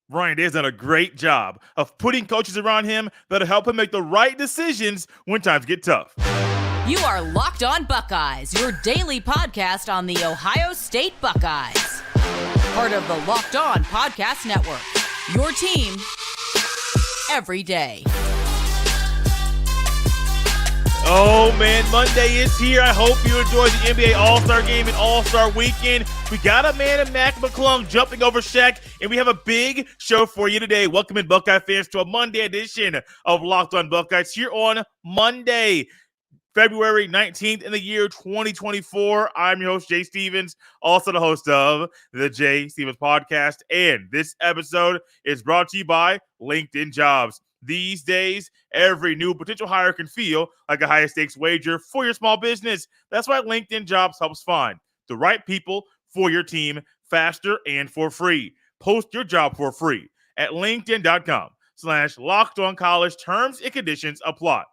Ryan Day's done a great job of putting coaches around him that'll help him make the right decisions when times get tough. You are Locked On Buckeyes, your daily podcast on the Ohio State Buckeyes. Part of the Locked On Podcast Network, your team every day. Oh man, Monday is here. I hope you enjoyed the NBA All-Star Game and All-Star Weekend. We got a man in Mac McClung jumping over Shaq, and we have a big show for you today. Welcome in, Buckeye fans, to a Monday edition of Locked On Buckeyes here on Monday, February 19th in the year 2024. I'm your host, Jay Stevens, also the host of the Jay Stevens Podcast, and this episode is brought to you by LinkedIn Jobs. These days, every new potential hire can feel like a high-stakes wager for your small business. That's why LinkedIn Jobs helps find the right people for your team faster and for free. Post your job for free at linkedin.com/lockedoncollege. Terms and conditions apply.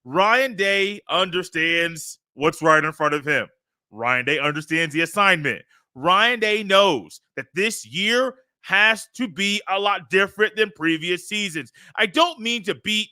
Ryan Day understands what's right in front of him. Ryan Day understands the assignment. Ryan Day knows that this year has to be a lot different than previous seasons. I don't mean to beat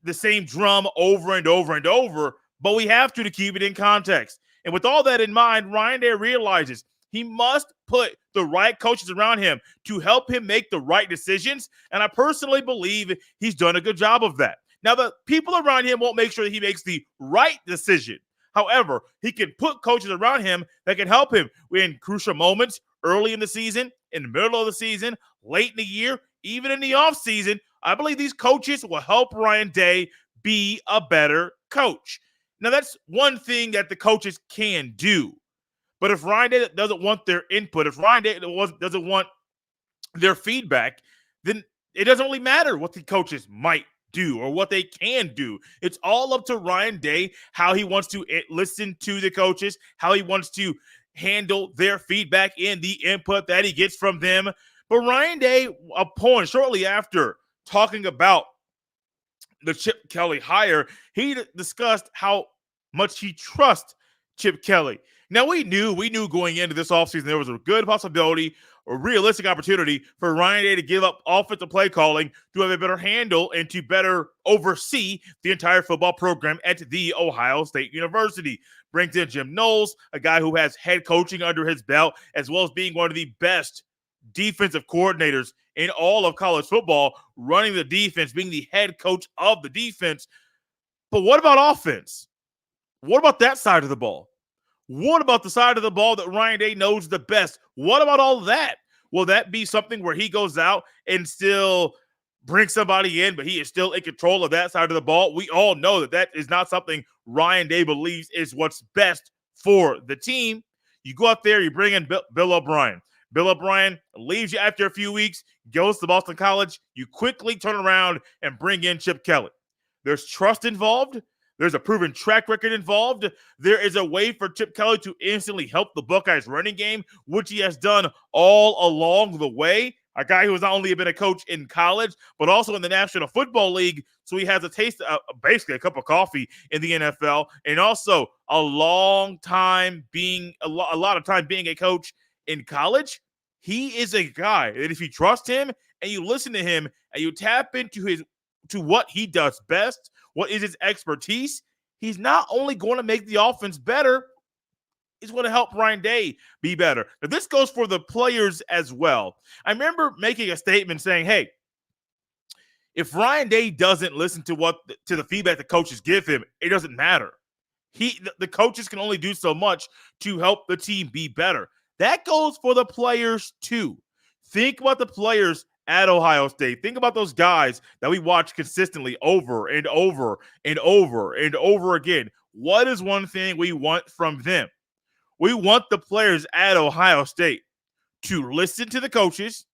the same drum over and over and over, but we have to keep it in context. And with all that in mind, Ryan Day realizes he must put the right coaches around him to help him make the right decisions. And I personally believe he's done a good job of that. Now, the people around him won't make sure that he makes the right decision. However, he can put coaches around him that can help him in crucial moments early in the season, in the middle of the season, late in the year, even in the offseason. I believe these coaches will help Ryan Day be a better coach. Now, that's one thing that the coaches can do. But if Ryan Day doesn't want their input, if Ryan Day doesn't want their feedback, then it doesn't really matter what the coaches might do or what they can do. It's all up to Ryan Day how he wants to listen to the coaches, how he wants to handle their feedback and the input that he gets from them. But Ryan Day, shortly after talking about the Chip Kelly hire, he discussed how much he trusts Chip Kelly. Now, we knew going into this offseason there was a good possibility or realistic opportunity for Ryan Day to give up offensive play calling to have a better handle and to better oversee the entire football program at the Ohio State University. Brings in Jim Knowles, a guy who has head coaching under his belt, as well as being one of the best defensive coordinators in all of college football, running the defense, being the head coach of the defense. But what about offense? What about that side of the ball? What about the side of the ball that Ryan Day knows the best? What about all of that? Will that be something where he goes out and still brings somebody in, but he is still in control of that side of the ball? We all know that that is not something Ryan Day believes is what's best for the team. You go out there, you bring in Bill O'Brien. Bill O'Brien leaves you after a few weeks, goes to Boston College. You quickly turn around and bring in Chip Kelly. There's trust involved. There's a proven track record involved. There is a way for Chip Kelly to instantly help the Buckeyes running game, which he has done all along the way. A guy who has not only been a coach in college, but also in the National Football League. So he has a taste of basically a cup of coffee in the NFL, and also a lot of time being a coach in college. He is a guy that if you trust him and you listen to him and you tap into what he does best, what is his expertise, he's not only going to make the offense better, he's going to help Ryan Day be better. Now, this goes for the players as well. I remember making a statement saying, hey, if Ryan Day doesn't listen to the feedback the coaches give him, it doesn't matter. The coaches can only do so much to help the team be better. That goes for the players too. Think about the players at Ohio State. Think about those guys that we watch consistently over and over and over and over again. What is one thing we want from them? We want the players at Ohio State to listen to the coaches,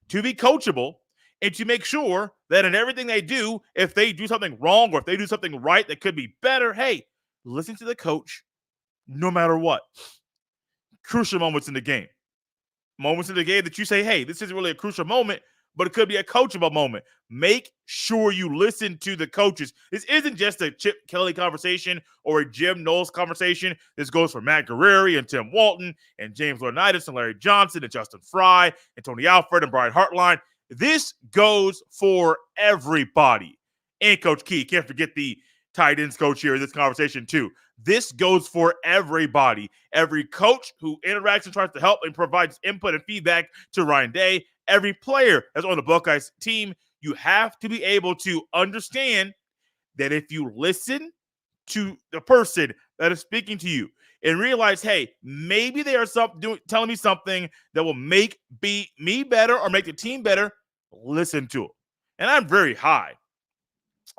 to be coachable, and to make sure that in everything they do, if they do something wrong or if they do something right that could be better, hey, listen to the coach no matter what. Crucial moments in the game. Moments in the game that you say, hey, this isn't really a crucial moment, but it could be a coachable moment. Make sure you listen to the coaches. This isn't just a Chip Kelly conversation or a Jim Knowles conversation. This goes for Matt Guerrieri and Tim Walton and James Laurinaitis and Larry Johnson and Justin Fry and Tony Alford and Brian Hartline. This goes for everybody. And Coach Key, can't forget the tight ends coach here in this conversation too. This goes for everybody. Every coach who interacts and tries to help and provides input and feedback to Ryan Day, every player that's on the Buckeyes team, you have to be able to understand that if you listen to the person that is speaking to you and realize, hey, maybe they are telling me something that will make me better or make the team better, listen to it. And I'm very high,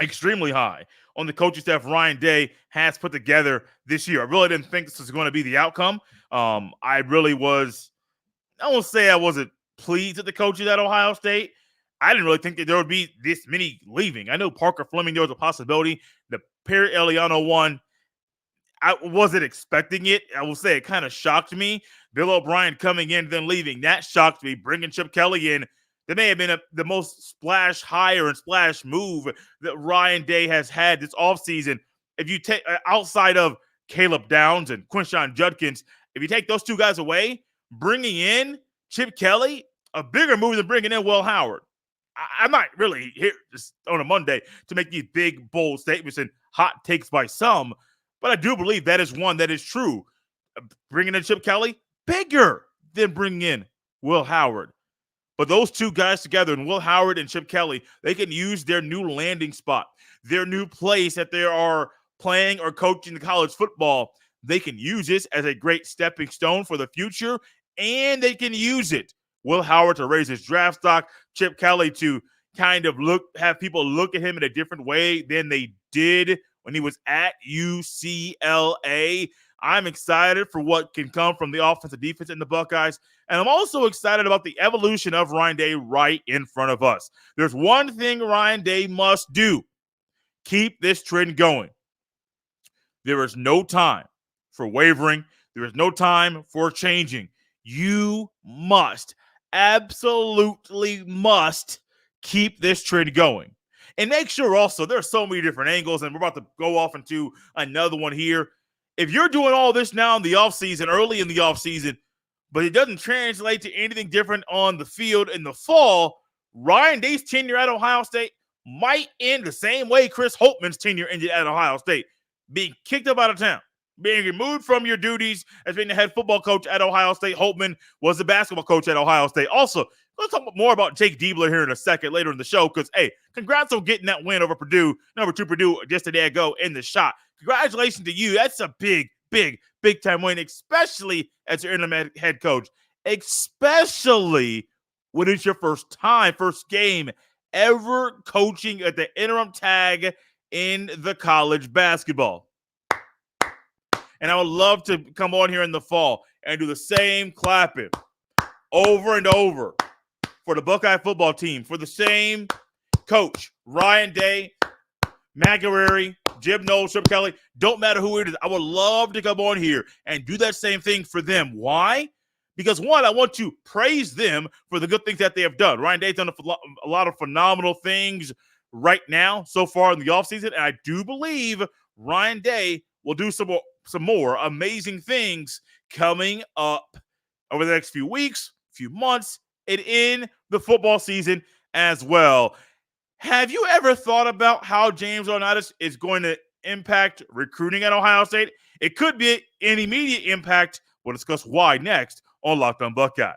extremely high, on the coaching staff Ryan Day has put together this year. I really didn't think this was going to be the outcome. I won't say I wasn't pleased at the coaches at Ohio State. I didn't really think that there would be this many leaving. I know Parker Fleming, there was a possibility. The Perry Eliano one, I wasn't expecting it. I will say it kind of shocked me. Bill O'Brien coming in, then leaving. That shocked me. Bringing Chip Kelly in, that may have been the most splash hire and splash move that Ryan Day has had this offseason. If you take outside of Caleb Downs and Quinshon Judkins, if you take those two guys away, bringing in Chip Kelly, a bigger move than bringing in Will Howard. I'm not really here just on a Monday to make these big, bold statements and hot takes by some, but I do believe that is one that is true. Bringing in Chip Kelly, bigger than bringing in Will Howard. But those two guys together, and Will Howard and Chip Kelly, they can use their new landing spot, their new place that they are playing or coaching college football. They can use this as a great stepping stone for the future, and they can use it. Will Howard to raise his draft stock, Chip Kelly to kind of have people look at him in a different way than they did when he was at UCLA. I'm excited for what can come from the offensive defense in the Buckeyes. And I'm also excited about the evolution of Ryan Day right in front of us. There's one thing Ryan Day must do. Keep this trend going. There is no time for wavering. There is no time for changing. You must, absolutely must, keep this trend going. And make sure also, there are so many different angles, and we're about to go off into another one here. If you're doing all this now in the offseason, early in the offseason, but it doesn't translate to anything different on the field in the fall, Ryan Day's tenure at Ohio State might end the same way Chris Holtmann's tenure ended at Ohio State, being kicked up out of town, being removed from your duties as being the head football coach at Ohio State. Holtmann was the basketball coach at Ohio State. Also, let's talk more about Jake Diebler here in a second later in the show because, hey, congrats on getting that win over Purdue, number 2 Purdue, just a day ago in the shot. Congratulations to you. That's a big time win, especially as your interim head coach, especially when it's your first game ever coaching at the interim tag in the college basketball. And I would love to come on here in the fall and do the same clapping over and over for the Buckeye football team, for the same coach, Ryan Day, McElroy, Jim Knowles, Chip Kelly, don't matter who it is. I would love to come on here and do that same thing for them. Why? Because, one, I want to praise them for the good things that they have done. Ryan Day's done a lot of phenomenal things right now so far in the offseason, and I do believe Ryan Day will do some more amazing things coming up over the next few weeks, few months, and in the football season as well. Have you ever thought about how James Laurinaitis is going to impact recruiting at Ohio State? It could be an immediate impact. We'll discuss why next on Locked On Buckeyes.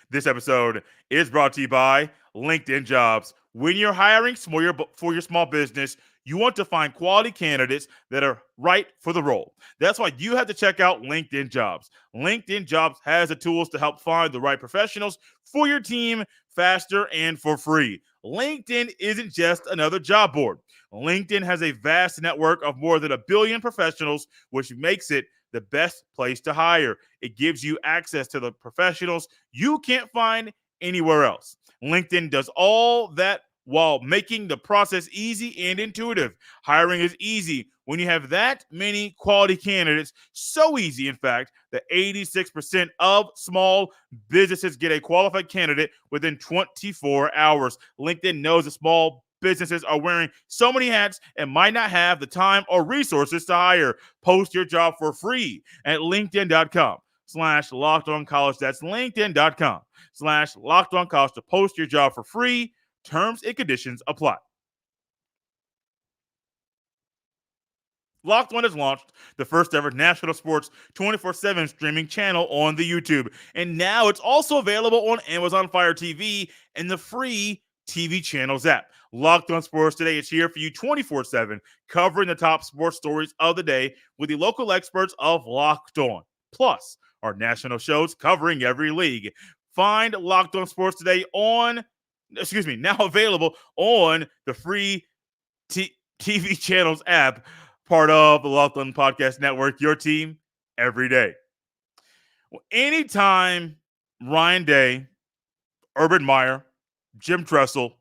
This episode is brought to you by LinkedIn Jobs. When you're hiring for your small business, you want to find quality candidates that are right for the role. That's why you have to check out LinkedIn Jobs. LinkedIn Jobs has the tools to help find the right professionals for your team faster and for free. LinkedIn isn't just another job board. LinkedIn has a vast network of more than 1 billion professionals, which makes it the best place to hire. It gives you access to the professionals you can't find anywhere else. LinkedIn does all that while making the process easy and intuitive. Hiring is easy when you have that many quality candidates. So easy, in fact, that 86% of small businesses get a qualified candidate within 24 hours. LinkedIn knows that small businesses are wearing so many hats and might not have the time or resources to hire. Post your job for free at LinkedIn.com. LinkedIn.com/LockedOnCollege. That's LinkedIn.com/LockedOnCollege to post your job for free. Terms and conditions apply. Locked On has launched the first ever national sports 24/7 streaming channel on the YouTube. And now it's also available on Amazon Fire TV and the free TV channels app. Locked On Sports Today is here for you 24/7, covering the top sports stories of the day with the local experts of Locked On. Plus, our national shows covering every league. Find Locked On Sports Today now available on the free TV channels app, part of the Locked On Podcast Network, your team every day. Well, anytime Ryan Day, Urban Meyer, Jim Tressel,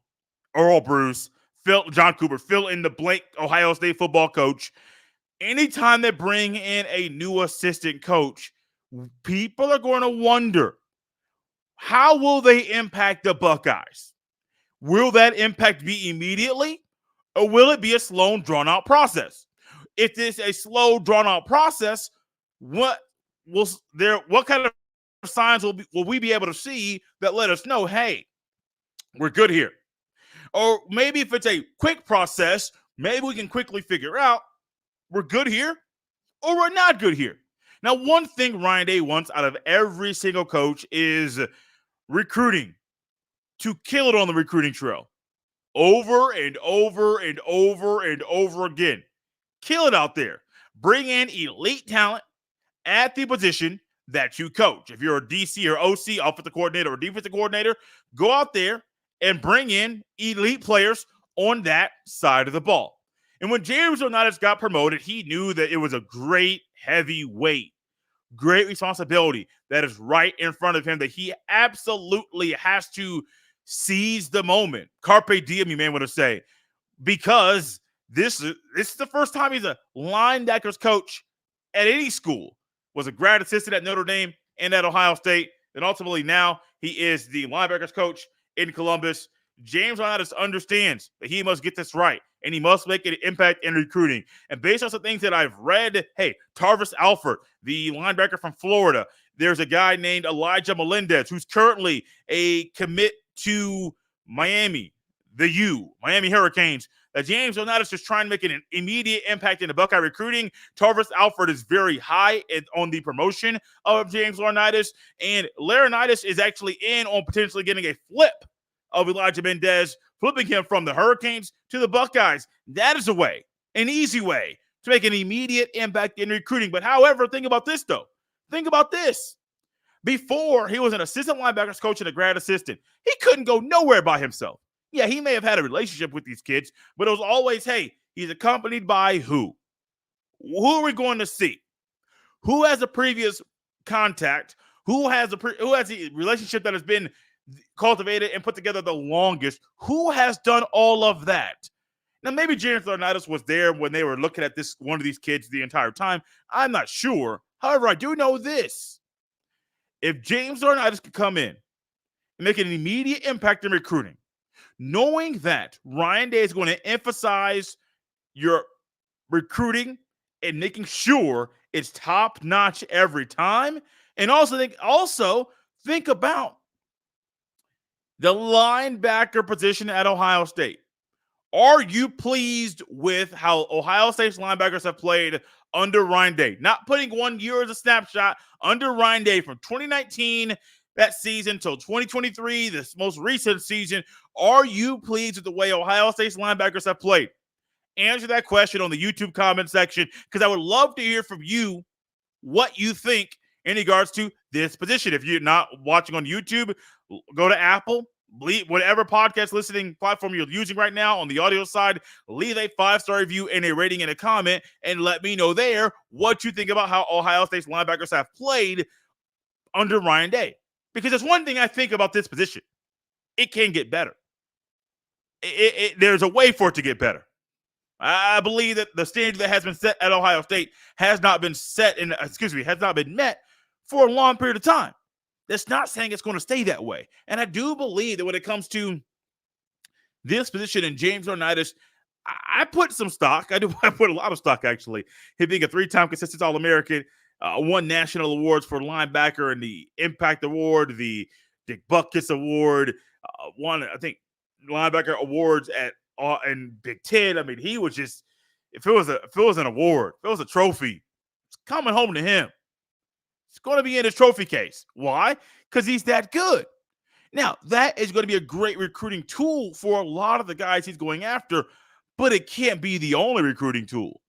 Earl Bruce, John Cooper, fill in the blank Ohio State football coach, anytime they bring in a new assistant coach, people are going to wonder, how will they impact the Buckeyes? Will that impact be immediately, or will it be a slow, drawn-out process? If it's a slow, drawn-out process, what kind of signs will we be able to see that let us know, hey, we're good here? Or maybe if it's a quick process, maybe we can quickly figure out we're good here or we're not good here. Now, one thing Ryan Day wants out of every single coach is recruiting, to kill it on the recruiting trail over and over and over and over again. Kill it out there. Bring in elite talent at the position that you coach. If you're a DC or OC, offensive coordinator or defensive coordinator, go out there and bring in elite players on that side of the ball. And when James Laurinaitis got promoted, he knew that it was a great heavy weight, great responsibility that is right in front of him, that he absolutely has to seize the moment. Carpe diem, you may want to say, because this is the first time he's a linebackers coach at any school. Was a grad assistant at Notre Dame and at Ohio State. And ultimately now he is the linebackers coach in Columbus. James Laurinaitis understands that he must get this right, and he must make an impact in recruiting. And based on some things that I've read, hey, Tarvis Alford, the linebacker from Florida, there's a guy named Elijah Melendez, who's currently a commit to Miami Hurricanes. James Laurinaitis is trying to make an immediate impact in the Buckeye recruiting. Tarvis Alford is very high on the promotion of James Laurinaitis, and Laurinaitis is actually in on potentially getting a flip of Elijah Mendez, flipping him from the Hurricanes to the Buckeyes. That is a way, an easy way, to make an immediate impact in recruiting. But however, think about this, though. Think about this. Before he was an assistant linebackers coach and a grad assistant, he couldn't go nowhere by himself. Yeah, he may have had a relationship with these kids, but it was always, hey, he's accompanied by who? Who are we going to see? Who has a previous contact? Who has a relationship that has been cultivated and put together the longest? Who has done all of that? Now, maybe James Laurinaitis was there when they were looking at one of these kids the entire time. I'm not sure. However, I do know this. If James Laurinaitis could come in and make an immediate impact in recruiting, knowing that Ryan Day is going to emphasize your recruiting and making sure it's top-notch every time, and also think about the linebacker position at Ohio State. Are you pleased with how Ohio State's linebackers have played under Ryan Day? Not putting 1 year as a snapshot, under Ryan Day from 2019, that season, till 2023, this most recent season. Are you pleased with the way Ohio State's linebackers have played? Answer that question on the YouTube comment section, because I would love to hear from you what you think in regards to this position. If you're not watching on YouTube, go to Apple, whatever podcast listening platform you're using right now on the audio side, leave a 5-star review and a rating and a comment, and let me know there what you think about how Ohio State's linebackers have played under Ryan Day. Because there's one thing I think about this position. It can get better. There's a way for it to get better. I believe that the standard that has been set at Ohio State has not been met for a long period of time. That's not saying it's going to stay that way. And I do believe that when it comes to this position in James Laurinaitis, I put some stock. I put a lot of stock, actually. Him being a 3-time consistent All-American, won national awards for linebacker and the Impact Award, the Dick Buckeyes Award, won, I think, linebacker awards at in Big Ten. I mean, he was just, if it was an award, if it was a trophy, it's coming home to him. It's going to be in his trophy case. Why? Because he's that good. Now, that is going to be a great recruiting tool for a lot of the guys he's going after, but it can't be the only recruiting tool.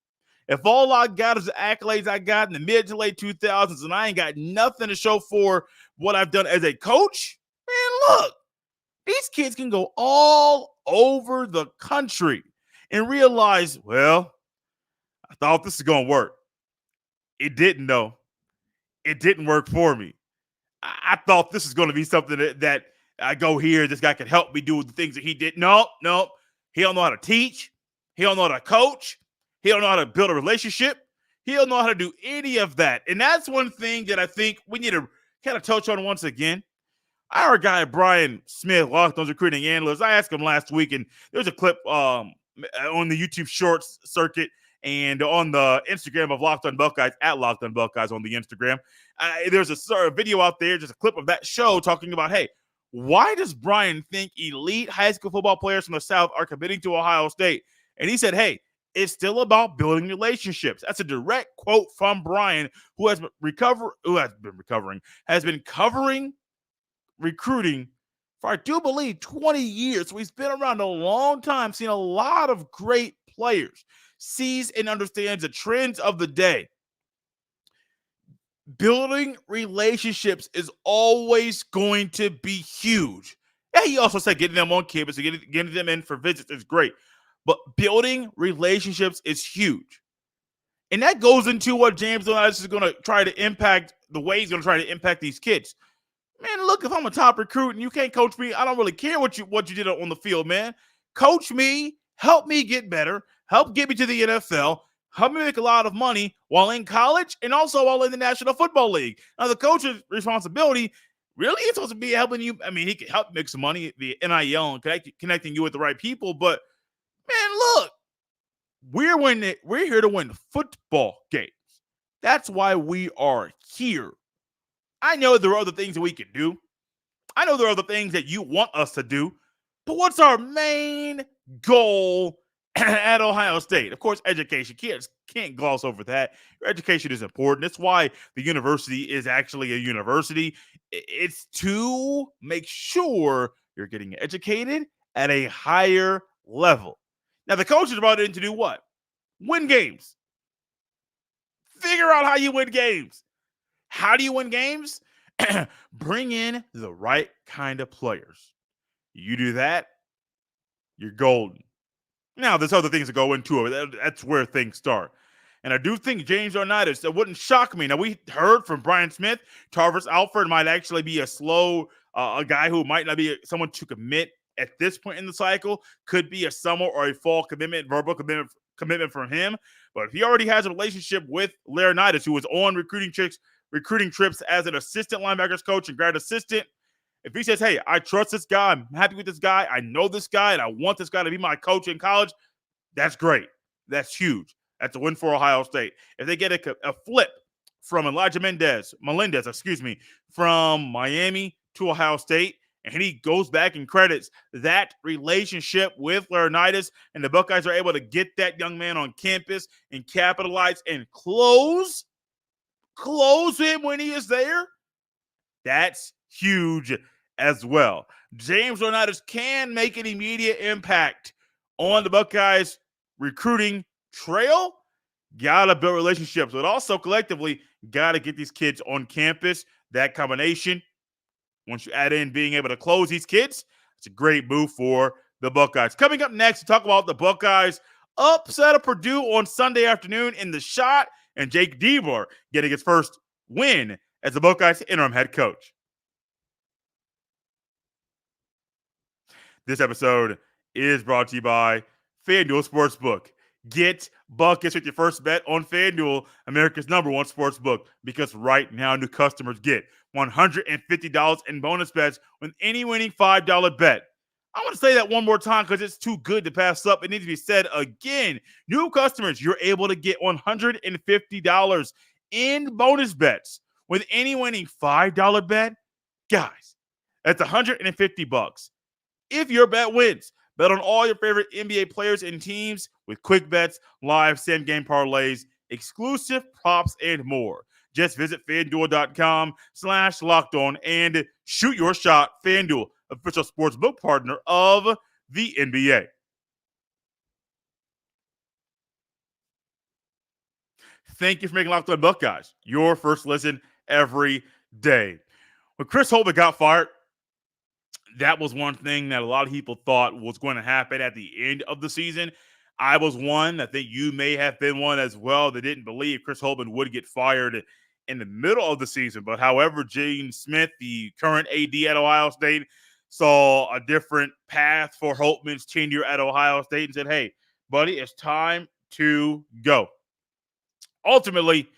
If all I got is the accolades I got in the mid to late 2000s and I ain't got nothing to show for what I've done as a coach, man, look, these kids can go all over the country and realize, well, I thought this was going to work. It didn't, though. It didn't work for me. I thought this is going to be something that I go here, this guy can help me do the things that he did. No. He don't know how to teach. He don't know how to coach. He don't know how to build a relationship. He don't know how to do any of that. And that's one thing that I think we need to kind of touch on once again. Our guy, Brian Smith, Locked On's recruiting analyst, I asked him last week, and there's a clip on the YouTube Shorts circuit and on the Instagram of Locked On Buckeyes, at Locked On Buckeyes on the Instagram. There's a video out there, just a clip of that show talking about, hey, why does Brian think elite high school football players from the South are committing to Ohio State? And he said, hey, it's still about building relationships. That's a direct quote from Brian, who has been covering recruiting for, I do believe, 20 years. So he's been around a long time, seen a lot of great players, sees and understands the trends of the day. Building relationships is always going to be huge. Yeah, he also said getting them on campus and getting them in for visits is great. But building relationships is huge. And that goes into what James Laurinaitis is going to try to impact, the way he's going to try to impact these kids. Man, look, if I'm a top recruit and you can't coach me, I don't really care what you did on the field, man. Coach me, help me get better, help get me to the NFL, help me make a lot of money while in college and also while in the National Football League. Now, the coach's responsibility really is supposed to be helping you. I mean, he can help make some money, the NIL, and connecting you with the right people, but man, look, we're here to win football games. That's why we are here. I know there are other things that we can do. I know there are other things that you want us to do. But what's our main goal at Ohio State? Of course, education. Kids can't gloss over that. Your education is important. That's why the university is actually a university. It's to make sure you're getting educated at a higher level. Now, the coach is brought in to do what? Win games. Figure out how you win games. How do you win games? Bring in the right kind of players. You do that, you're golden. Now, there's other things that go into it. That's where things start. And I do think James Laurinaitis, that wouldn't shock me. Now, we heard from Brian Smith, Tarvis Alford might actually be a guy who might not be someone to commit at this point in the cycle. Could be a summer or a fall commitment, verbal commitment from him. But if he already has a relationship with Laurinaitis, who was on recruiting trips as an assistant linebackers coach and grad assistant, if he says, hey, I trust this guy, I'm happy with this guy, I know this guy, and I want this guy to be my coach in college, that's great. That's huge. That's a win for Ohio State. If they get a flip from Elijah Melendez, from Miami to Ohio State, and he goes back and credits that relationship with Laurinaitis, and the Buckeyes are able to get that young man on campus and capitalize and close him when he is there, that's huge as well. James Laurinaitis can make an immediate impact on the Buckeyes recruiting trail. Gotta build relationships, but also collectively gotta get these kids on campus. That combination, once you add in being able to close these kids, it's a great move for the Buckeyes. Coming up next, to talk about the Buckeyes upset of Purdue on Sunday afternoon in the shot, and Jake Deaver getting his first win as the Buckeyes interim head coach. This episode is brought to you by FanDuel Sportsbook. Get buckets with your first bet on FanDuel, America's #1 sportsbook, because right now new customers get $150 in bonus bets with any winning $5 bet. I want to say that one more time because it's too good to pass up. It needs to be said again. New customers, you're able to get $150 in bonus bets with any winning $5 bet. Guys, that's $150. If your bet wins, bet on all your favorite NBA players and teams with quick bets, live same-game parlays, exclusive props, and more. Just visit FanDuel.com/LockedOn and shoot your shot. FanDuel, official sportsbook partner of the NBA. Thank you for making Locked On Buckeyes your first listen every day. When Chris Holtmann got fired, that was one thing that a lot of people thought was going to happen at the end of the season. I was one. I think you may have been one as well that didn't believe Chris Holtmann would get fired in the middle of the season. But however, Gene Smith, the current AD at Ohio State, saw a different path for Holtmann's tenure at Ohio State and said, hey, buddy, it's time to go. Ultimately,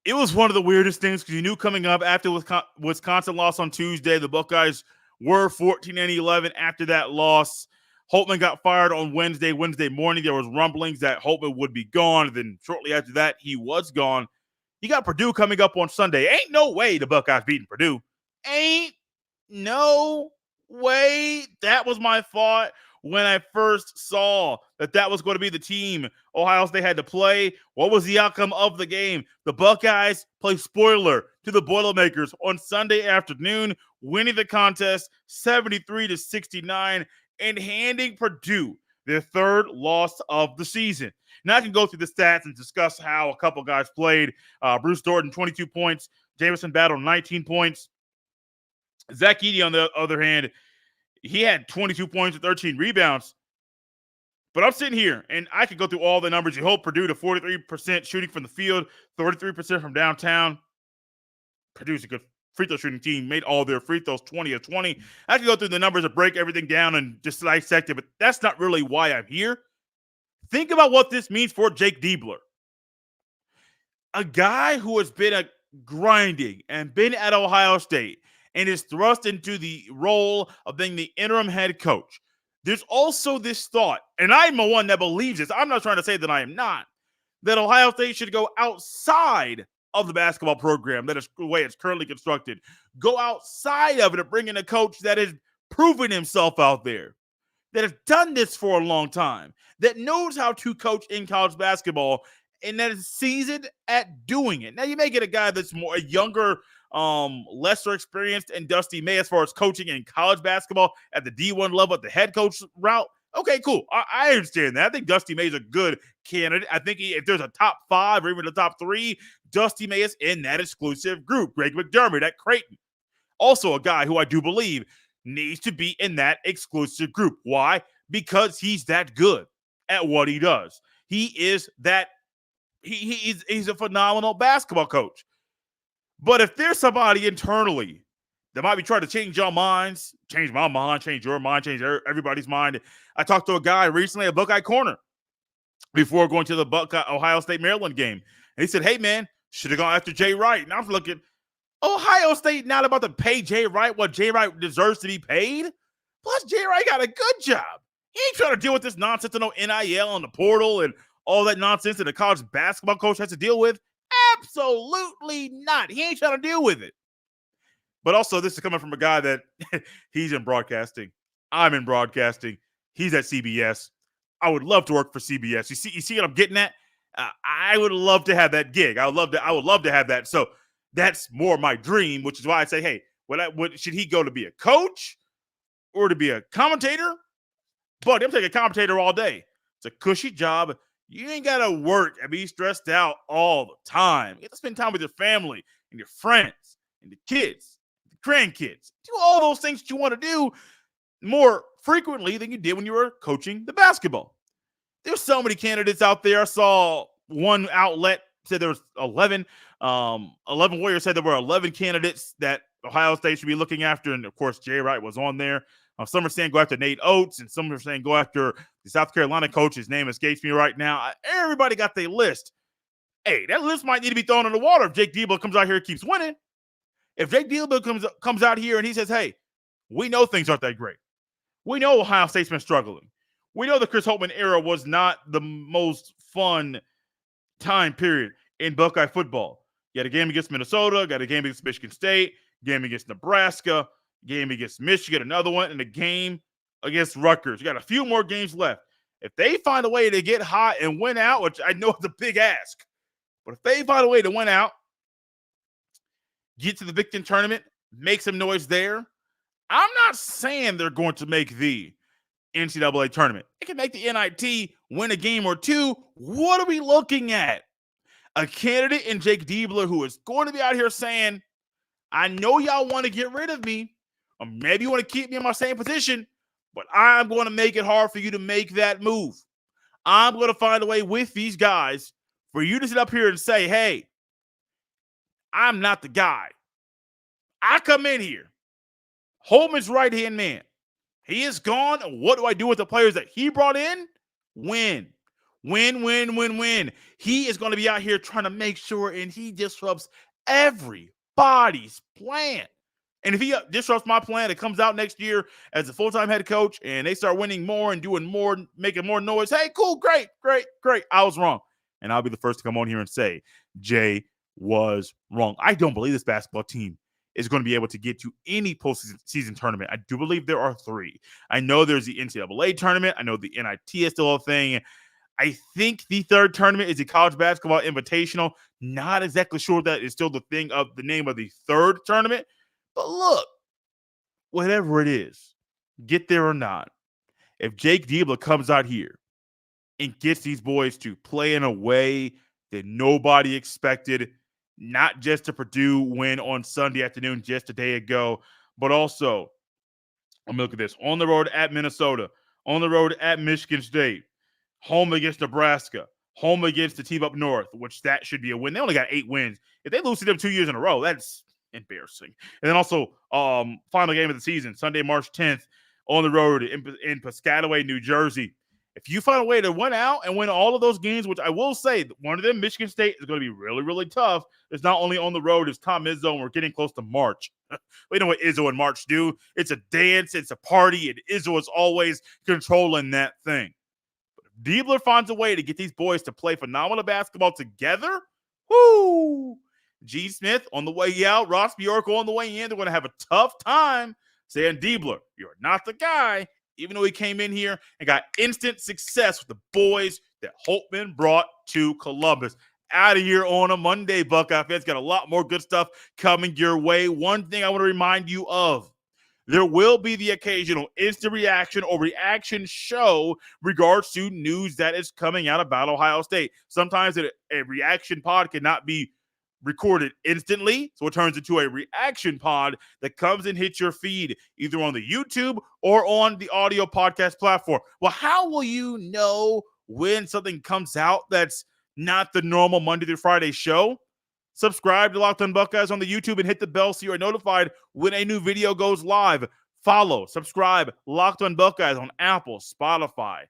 it was one of the weirdest things because you knew coming up after Wisconsin lost on Tuesday, the Buckeyes were 14-11 after that loss. Holtmann got fired on Wednesday morning. There was rumblings that Holtmann would be gone. Then shortly after that, he was gone. You got Purdue coming up on Sunday. Ain't no way the Buckeyes beating Purdue. Ain't no way. That was my thought when I first saw that was going to be the team Ohio State had to play. What was the outcome of the game? The Buckeyes play spoiler to the Boilermakers on Sunday afternoon, winning the contest 73-69 and handing Purdue their third loss of the season. Now I can go through the stats and discuss how a couple guys played. Bruce Thornton, 22 points. Jamison Battle, 19 points. Zach Edey, on the other hand, he had 22 points and 13 rebounds. But I'm sitting here, and I could go through all the numbers. You hold Purdue to 43% shooting from the field, 33% from downtown. Purdue's a good free throw shooting team, made all their free throws 20 of 20. I could go through the numbers and break everything down and just dissect it, but that's not really why I'm here. Think about what this means for Jake Diebler. A guy who has been grinding and been at Ohio State and is thrust into the role of being the interim head coach. There's also this thought, and I'm the one that believes this. I'm not trying to say that I am not, that Ohio State should go outside of the basketball program that is the way it's currently constructed. Go outside of it and bring in a coach that has proven himself out there, that has done this for a long time, that knows how to coach in college basketball, and that is seasoned at doing it. Now, you may get a guy that's more a younger, lesser experienced and Dusty May as far as coaching in college basketball at the D1 level, at the head coach route. Okay, cool. I understand that. I think Dusty May is a good candidate. I think if there's a top 5 or even the top 3, Dusty May is in that exclusive group. Greg McDermott at Creighton. Also a guy who I do believe needs to be in that exclusive group. Why? Because he's that good at what he does. He is that he's a phenomenal basketball coach. But if there's somebody internally that might be trying to change your minds, change my mind, change your mind, change everybody's mind. I talked to a guy recently at Buckeye Corner before going to the Ohio State Maryland game. And he said, hey, man, should have gone after Jay Wright. And I was looking, Ohio State not about to pay Jay Wright what Jay Wright deserves to be paid. Plus, Jay Wright got a good job. He ain't trying to deal with this nonsense of no NIL and the portal and all that nonsense that a college basketball coach has to deal with. Absolutely not. He ain't trying to deal with it. But also, this is coming from a guy that he's in broadcasting. I'm in broadcasting. He's at CBS. I would love to work for CBS. You see what I'm getting at? I would love to have that gig. I would love to have that. So that's more my dream, which is why I say, hey, should he go to be a coach or to be a commentator? But I'm taking a commentator all day. It's a cushy job. You ain't got to work and be stressed out all the time. You get to spend time with your family and your friends and the kids, the grandkids. Do all those things that you want to do more frequently than you did when you were coaching the basketball. There's so many candidates out there. I saw one outlet said there was 11. 11 Warriors said there were 11 candidates that Ohio State should be looking after. And, of course, Jay Wright was on there. Some are saying go after Nate Oates, and some are saying go after the South Carolina coach. His name escapes me right now. Everybody got their list. Hey, that list might need to be thrown in the water if Jake Diebler comes out here and keeps winning. If Jake Diebler comes out here and he says, hey, we know things aren't that great. We know Ohio State's been struggling. We know the Chris Holtmann era was not the most fun time period in Buckeye football. You got a game against Minnesota, got a game against Michigan State, game against Nebraska, game against Michigan, another one, and a game against Rutgers. You got a few more games left. If they find a way to get hot and win out, which I know is a big ask, but if they find a way to win out, get to the Big Ten tournament, make some noise there, I'm not saying they're going to make the NCAA tournament. They can make the NIT, win a game or two. What are we looking at? A candidate in Jake Diebler who is going to be out here saying, I know y'all want to get rid of me, or maybe you want to keep me in my same position, but I'm going to make it hard for you to make that move. I'm going to find a way with these guys for you to sit up here and say, hey, I'm not the guy. I come in here. Holman's right-hand man. He is gone. What do I do with the players that he brought in? Win. Win, win, win, win. He is going to be out here trying to make sure, and he disrupts everybody's plan. And if he disrupts my plan, it comes out next year as a full-time head coach, and they start winning more and doing more, making more noise. Hey, cool, great. I was wrong. And I'll be the first to come on here and say, Jay was wrong. I don't believe this basketball team is going to be able to get to any postseason tournament. I do believe there are 3. I know there's the NCAA tournament. I know the NIT is still a thing. I think the 3rd tournament is the College Basketball Invitational. Not exactly sure that is still the name of the 3rd tournament. But look, whatever it is, get there or not, if Jake Diebler comes out here and gets these boys to play in a way that nobody expected, not just to Purdue win on Sunday afternoon just a day ago, but also, I'm going to look at this, on the road at Minnesota, on the road at Michigan State, home against Nebraska, home against the team up north, which that should be a win. They only got 8 wins. If they lose to them 2 years in a row, that's embarrassing. And then also, final game of the season, Sunday, March 10th, on the road in Piscataway, New Jersey. If you find a way to win out and win all of those games, which I will say, one of them, Michigan State, is going to be really, really tough. It's not only on the road, it's Tom Izzo, and we're getting close to March. We know what Izzo and March do. It's a dance, it's a party, and Izzo is always controlling that thing. But if Diebler finds a way to get these boys to play phenomenal basketball together, whoo! G. Smith on the way out, Ross Bjork on the way in. They're going to have a tough time saying, Diebler, you're not the guy, even though he came in here and got instant success with the boys that Holtman brought to Columbus. Out of here on a Monday, Buckeye fans. Got a lot more good stuff coming your way. One thing I want to remind you of, there will be the occasional instant reaction or reaction show regards to news that is coming out about Ohio State. Sometimes a reaction pod cannot be recorded instantly, so it turns into a reaction pod that comes and hits your feed either on the YouTube or on the audio podcast platform. Well, how will you know when something comes out that's not the normal Monday through Friday show? Subscribe to Locked On Buckeyes on the YouTube and hit the bell so you are notified when a new video goes live. Follow, subscribe, Locked On Buckeyes on Apple, Spotify,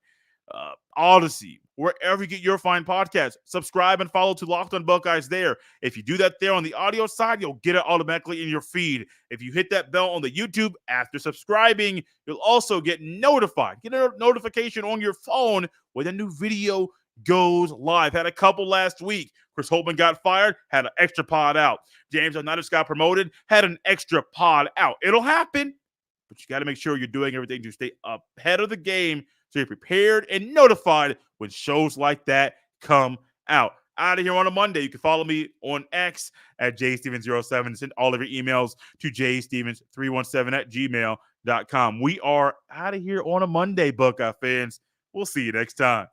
Odyssey, wherever you get your fine podcasts. Subscribe and follow to Locked On Buckeyes there. If you do that there on the audio side, you'll get it automatically in your feed. If you hit that bell on the YouTube after subscribing, you'll also get notified. Get a notification on your phone when a new video goes live. Had a couple last week. Chris Holtman got fired, had an extra pod out. James Laurinaitis got promoted, had an extra pod out. It'll happen, but you got to make sure you're doing everything to stay ahead of the game so you're prepared and notified when shows like that come out. Out of here on a Monday. You can follow me on X at jstevens07. Send all of your emails to jstevens317@gmail.com. We are out of here on a Monday, Buckeye fans. We'll see you next time.